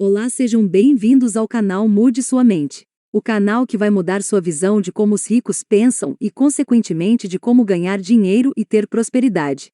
Olá, sejam bem-vindos ao canal Mude Sua Mente. O canal que vai mudar sua visão de como os ricos pensam e, consequentemente, de como ganhar dinheiro e ter prosperidade.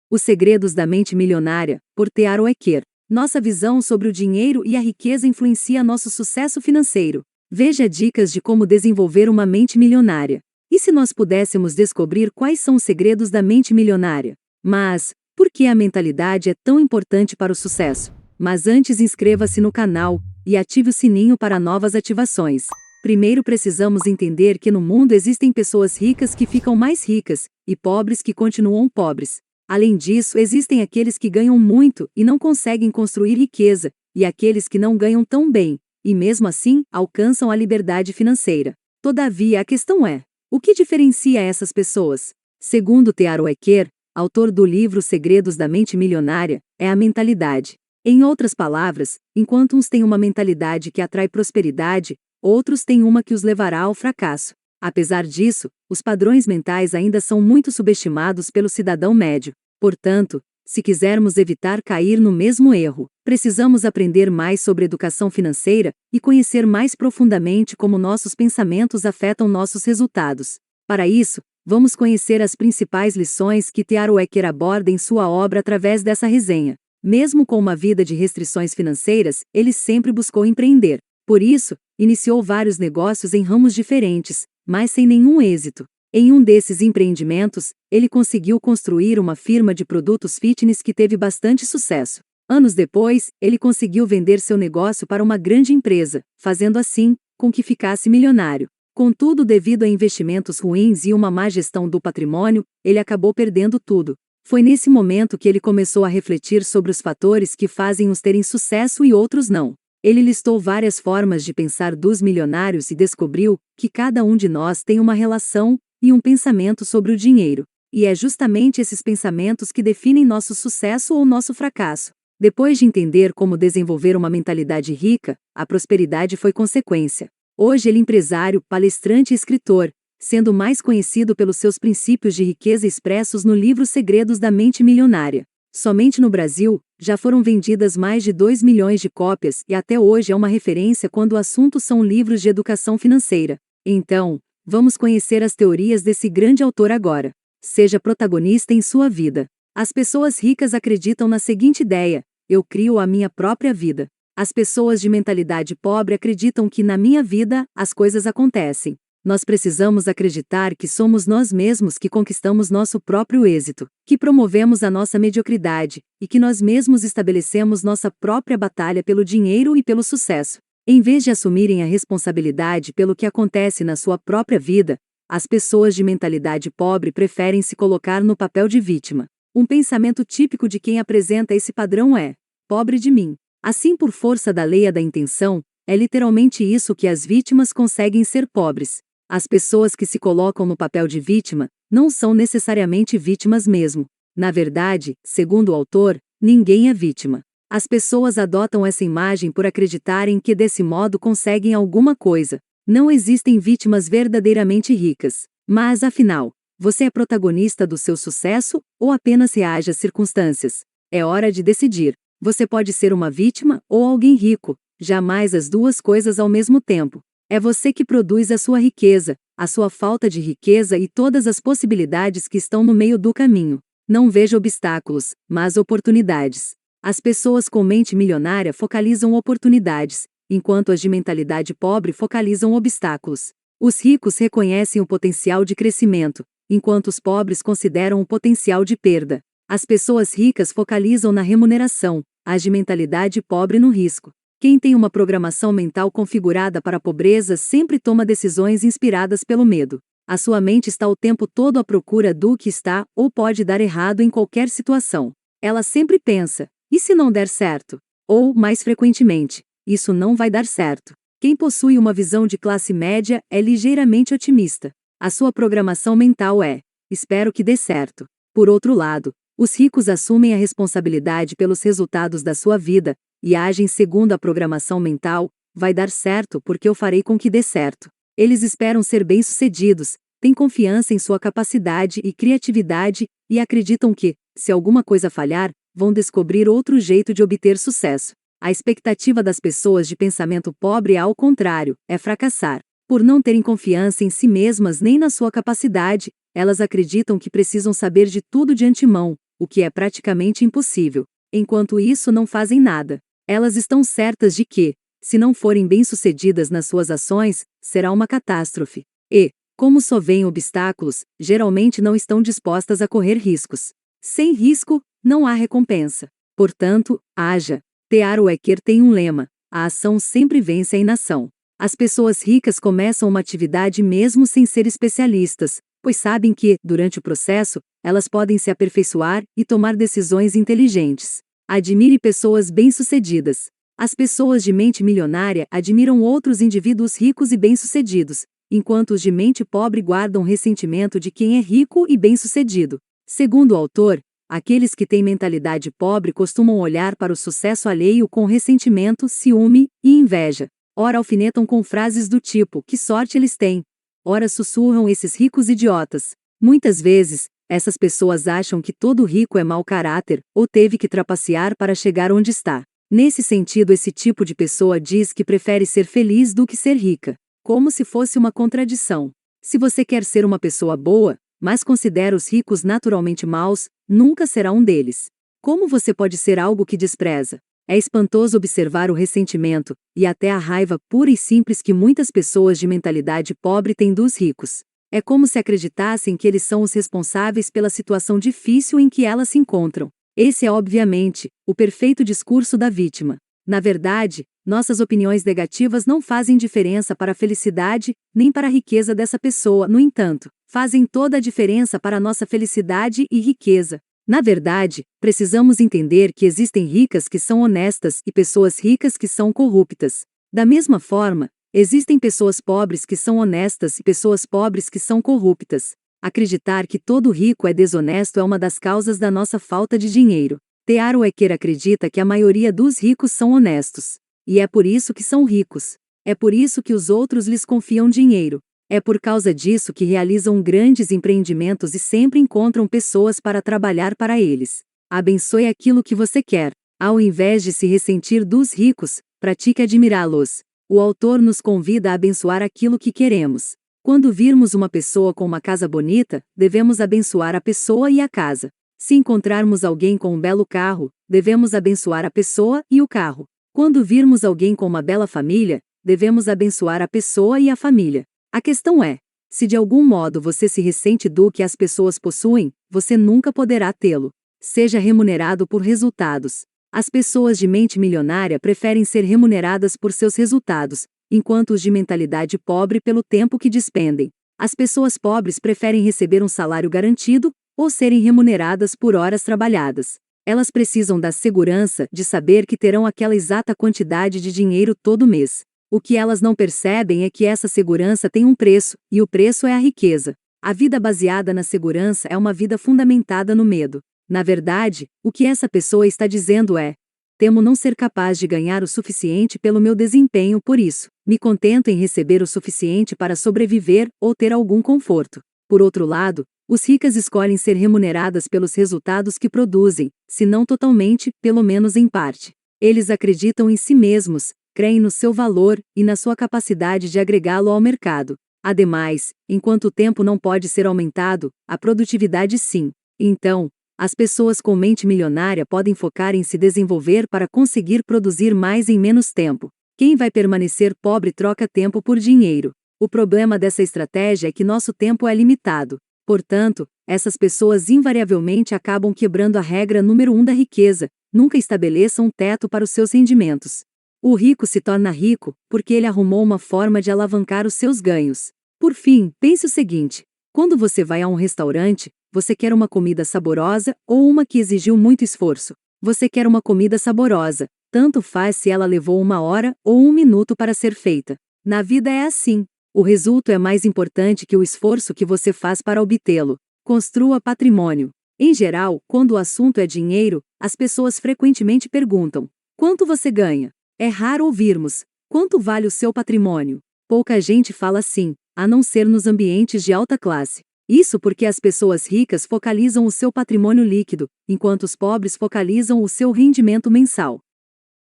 Os Segredos da Mente Milionária, por T. Harv Eker. Nossa visão sobre o dinheiro e a riqueza influencia nosso sucesso financeiro. Veja dicas de como desenvolver uma mente milionária. E se nós pudéssemos descobrir quais são os segredos da mente milionária? Mas, por que a mentalidade é tão importante para o sucesso? Mas antes, inscreva-se no canal e ative o sininho para novas ativações. Primeiro, precisamos entender que no mundo existem pessoas ricas que ficam mais ricas e pobres que continuam pobres. Além disso, existem aqueles que ganham muito e não conseguem construir riqueza, e aqueles que não ganham tão bem e mesmo assim alcançam a liberdade financeira. Todavia, a questão é: o que diferencia essas pessoas? Segundo T. Harv Eker, autor do livro Segredos da Mente Milionária, é a mentalidade. Em outras palavras, enquanto uns têm uma mentalidade que atrai prosperidade, outros têm uma que os levará ao fracasso. Apesar disso, os padrões mentais ainda são muito subestimados pelo cidadão médio. Portanto, se quisermos evitar cair no mesmo erro, precisamos aprender mais sobre educação financeira e conhecer mais profundamente como nossos pensamentos afetam nossos resultados. Para isso, vamos conhecer as principais lições que T. Harv Eker aborda em sua obra através dessa resenha. Mesmo com uma vida de restrições financeiras, ele sempre buscou empreender. Por isso, iniciou vários negócios em ramos diferentes, mas sem nenhum êxito. Em um desses empreendimentos, ele conseguiu construir uma firma de produtos fitness que teve bastante sucesso. Anos depois, ele conseguiu vender seu negócio para uma grande empresa, fazendo assim com que ficasse milionário. Contudo, devido a investimentos ruins e uma má gestão do patrimônio, ele acabou perdendo tudo. Foi nesse momento que ele começou a refletir sobre os fatores que fazem uns terem sucesso e outros não. Ele listou várias formas de pensar dos milionários e descobriu que cada um de nós tem uma relação e um pensamento sobre o dinheiro. E é justamente esses pensamentos que definem nosso sucesso ou nosso fracasso. Depois de entender como desenvolver uma mentalidade rica, a prosperidade foi consequência. Hoje ele é empresário, palestrante e escritor, sendo mais conhecido pelos seus princípios de riqueza expressos no livro Segredos da Mente Milionária. Somente no Brasil, já foram vendidas mais de 2 milhões de cópias e até hoje é uma referência quando o assunto são livros de educação financeira. Então, vamos conhecer as teorias desse grande autor agora. Seja protagonista em sua vida. As pessoas ricas acreditam na seguinte ideia: eu crio a minha própria vida. As pessoas de mentalidade pobre acreditam que na minha vida, as coisas acontecem. Nós precisamos acreditar que somos nós mesmos que conquistamos nosso próprio êxito, que promovemos a nossa mediocridade, e que nós mesmos estabelecemos nossa própria batalha pelo dinheiro e pelo sucesso. Em vez de assumirem a responsabilidade pelo que acontece na sua própria vida, as pessoas de mentalidade pobre preferem se colocar no papel de vítima. Um pensamento típico de quem apresenta esse padrão é: pobre de mim. Assim, por força da lei da intenção, é literalmente isso que as vítimas conseguem ser pobres. As pessoas que se colocam no papel de vítima não são necessariamente vítimas mesmo. Na verdade, segundo o autor, ninguém é vítima. As pessoas adotam essa imagem por acreditarem que desse modo conseguem alguma coisa. Não existem vítimas verdadeiramente ricas. Mas, afinal, você é protagonista do seu sucesso ou apenas reage às circunstâncias? É hora de decidir. Você pode ser uma vítima ou alguém rico, jamais as duas coisas ao mesmo tempo. É você que produz a sua riqueza, a sua falta de riqueza e todas as possibilidades que estão no meio do caminho. Não veja obstáculos, mas oportunidades. As pessoas com mente milionária focalizam oportunidades, enquanto as de mentalidade pobre focalizam obstáculos. Os ricos reconhecem o potencial de crescimento, enquanto os pobres consideram o potencial de perda. As pessoas ricas focalizam na remuneração, as de mentalidade pobre no risco. Quem tem uma programação mental configurada para a pobreza sempre toma decisões inspiradas pelo medo. A sua mente está o tempo todo à procura do que está ou pode dar errado em qualquer situação. Ela sempre pensa: e se não der certo? Ou, mais frequentemente, isso não vai dar certo. Quem possui uma visão de classe média é ligeiramente otimista. A sua programação mental é: espero que dê certo. Por outro lado, os ricos assumem a responsabilidade pelos resultados da sua vida e agem segundo a programação mental: vai dar certo porque eu farei com que dê certo. Eles esperam ser bem-sucedidos, têm confiança em sua capacidade e criatividade e acreditam que, se alguma coisa falhar, vão descobrir outro jeito de obter sucesso. A expectativa das pessoas de pensamento pobre é ao contrário, é fracassar. Por não terem confiança em si mesmas nem na sua capacidade, elas acreditam que precisam saber de tudo de antemão, o que é praticamente impossível. Enquanto isso, não fazem nada. Elas estão certas de que, se não forem bem-sucedidas nas suas ações, será uma catástrofe. E, como só veem obstáculos, geralmente não estão dispostas a correr riscos. Sem risco, não há recompensa. Portanto, haja. Tearo Eker tem um lema: a ação sempre vence a inação. As pessoas ricas começam uma atividade mesmo sem ser especialistas, pois sabem que, durante o processo, elas podem se aperfeiçoar e tomar decisões inteligentes. Admire pessoas bem-sucedidas. As pessoas de mente milionária admiram outros indivíduos ricos e bem-sucedidos, enquanto os de mente pobre guardam ressentimento de quem é rico e bem-sucedido. Segundo o autor, aqueles que têm mentalidade pobre costumam olhar para o sucesso alheio com ressentimento, ciúme e inveja. Ora alfinetam com frases do tipo: que sorte eles têm! Ora sussurram: esses ricos idiotas! Muitas vezes, essas pessoas acham que todo rico é mau caráter, ou teve que trapacear para chegar onde está. Nesse sentido, esse tipo de pessoa diz que prefere ser feliz do que ser rica, como se fosse uma contradição. Se você quer ser uma pessoa boa, mas considera os ricos naturalmente maus, nunca será um deles. Como você pode ser algo que despreza? É espantoso observar o ressentimento, e até a raiva pura e simples que muitas pessoas de mentalidade pobre têm dos ricos. É como se acreditassem que eles são os responsáveis pela situação difícil em que elas se encontram. Esse é, obviamente, o perfeito discurso da vítima. Na verdade, nossas opiniões negativas não fazem diferença para a felicidade, nem para a riqueza dessa pessoa, no entanto, fazem toda a diferença para a nossa felicidade e riqueza. Na verdade, precisamos entender que existem ricas que são honestas e pessoas ricas que são corruptas. Da mesma forma, existem pessoas pobres que são honestas e pessoas pobres que são corruptas. Acreditar que todo rico é desonesto é uma das causas da nossa falta de dinheiro. Tearo Eker acredita que a maioria dos ricos são honestos. E é por isso que são ricos. É por isso que os outros lhes confiam dinheiro. É por causa disso que realizam grandes empreendimentos e sempre encontram pessoas para trabalhar para eles. Abençoe aquilo que você quer. Ao invés de se ressentir dos ricos, pratique admirá-los. O autor nos convida a abençoar aquilo que queremos. Quando virmos uma pessoa com uma casa bonita, devemos abençoar a pessoa e a casa. Se encontrarmos alguém com um belo carro, devemos abençoar a pessoa e o carro. Quando virmos alguém com uma bela família, devemos abençoar a pessoa e a família. A questão é, se de algum modo você se ressente do que as pessoas possuem, você nunca poderá tê-lo. Seja remunerado por resultados. As pessoas de mente milionária preferem ser remuneradas por seus resultados, enquanto os de mentalidade pobre pelo tempo que despendem. As pessoas pobres preferem receber um salário garantido, ou serem remuneradas por horas trabalhadas. Elas precisam da segurança de saber que terão aquela exata quantidade de dinheiro todo mês. O que elas não percebem é que essa segurança tem um preço, e o preço é a riqueza. A vida baseada na segurança é uma vida fundamentada no medo. Na verdade, o que essa pessoa está dizendo é: temo não ser capaz de ganhar o suficiente pelo meu desempenho, por isso, me contento em receber o suficiente para sobreviver ou ter algum conforto. Por outro lado, os ricas escolhem ser remuneradas pelos resultados que produzem, se não totalmente, pelo menos em parte. Eles acreditam em si mesmos, creem no seu valor e na sua capacidade de agregá-lo ao mercado. Ademais, enquanto o tempo não pode ser aumentado, a produtividade sim. Então, as pessoas com mente milionária podem focar em se desenvolver para conseguir produzir mais em menos tempo. Quem vai permanecer pobre troca tempo por dinheiro. O problema dessa estratégia é que nosso tempo é limitado. Portanto, essas pessoas invariavelmente acabam quebrando a regra número 1 da riqueza: nunca estabeleçam um teto para os seus rendimentos. O rico se torna rico porque ele arrumou uma forma de alavancar os seus ganhos. Por fim, pense o seguinte: quando você vai a um restaurante, você quer uma comida saborosa ou uma que exigiu muito esforço? Você quer uma comida saborosa, tanto faz se ela levou 1 hora ou 1 minuto para ser feita. Na vida é assim. O resultado é mais importante que o esforço que você faz para obtê-lo. Construa patrimônio. Em geral, quando o assunto é dinheiro, as pessoas frequentemente perguntam: quanto você ganha? É raro ouvirmos: quanto vale o seu patrimônio? Pouca gente fala assim, a não ser nos ambientes de alta classe. Isso porque as pessoas ricas focalizam o seu patrimônio líquido, enquanto os pobres focalizam o seu rendimento mensal.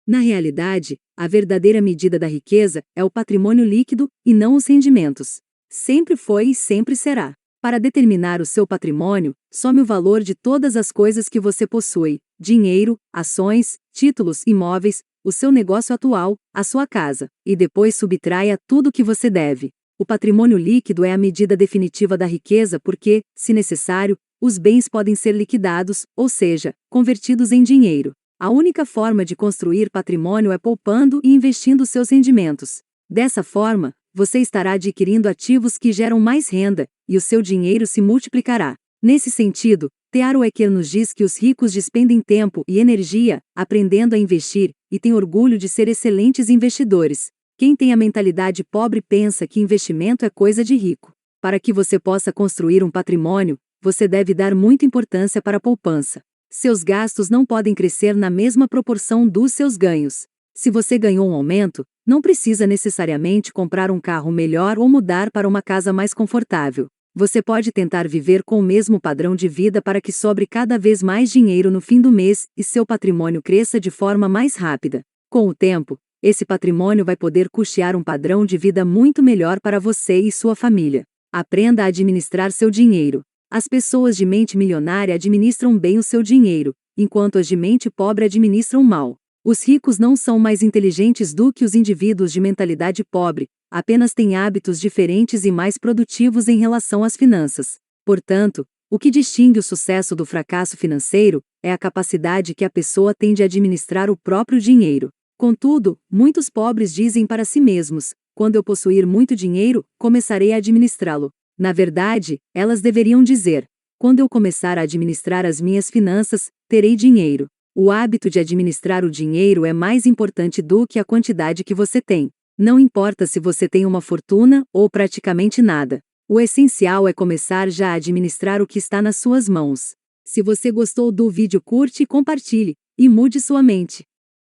Na realidade, a verdadeira medida da riqueza é o patrimônio líquido e não os rendimentos. Sempre foi e sempre será. Para determinar o seu patrimônio, some o valor de todas as coisas que você possui: dinheiro, ações, títulos, imóveis, o seu negócio atual, a sua casa, e depois subtraia tudo que você deve. O patrimônio líquido é a medida definitiva da riqueza porque, se necessário, os bens podem ser liquidados, ou seja, convertidos em dinheiro. A única forma de construir patrimônio é poupando e investindo seus rendimentos. Dessa forma, você estará adquirindo ativos que geram mais renda, e o seu dinheiro se multiplicará. Nesse sentido, Theodore Eker nos diz que os ricos despendem tempo e energia aprendendo a investir, e têm orgulho de ser excelentes investidores. Quem tem a mentalidade pobre pensa que investimento é coisa de rico. Para que você possa construir um patrimônio, você deve dar muita importância para a poupança. Seus gastos não podem crescer na mesma proporção dos seus ganhos. Se você ganhou um aumento, não precisa necessariamente comprar um carro melhor ou mudar para uma casa mais confortável. Você pode tentar viver com o mesmo padrão de vida para que sobre cada vez mais dinheiro no fim do mês e seu patrimônio cresça de forma mais rápida. Com o tempo, esse patrimônio vai poder custear um padrão de vida muito melhor para você e sua família. Aprenda a administrar seu dinheiro. As pessoas de mente milionária administram bem o seu dinheiro, enquanto as de mente pobre administram mal. Os ricos não são mais inteligentes do que os indivíduos de mentalidade pobre, apenas têm hábitos diferentes e mais produtivos em relação às finanças. Portanto, o que distingue o sucesso do fracasso financeiro é a capacidade que a pessoa tem de administrar o próprio dinheiro. Contudo, muitos pobres dizem para si mesmos: quando eu possuir muito dinheiro, começarei a administrá-lo. Na verdade, elas deveriam dizer: quando eu começar a administrar as minhas finanças, terei dinheiro. O hábito de administrar o dinheiro é mais importante do que a quantidade que você tem. Não importa se você tem uma fortuna ou praticamente nada. O essencial é começar já a administrar o que está nas suas mãos. Se você gostou do vídeo, curte e compartilhe, e mude sua mente.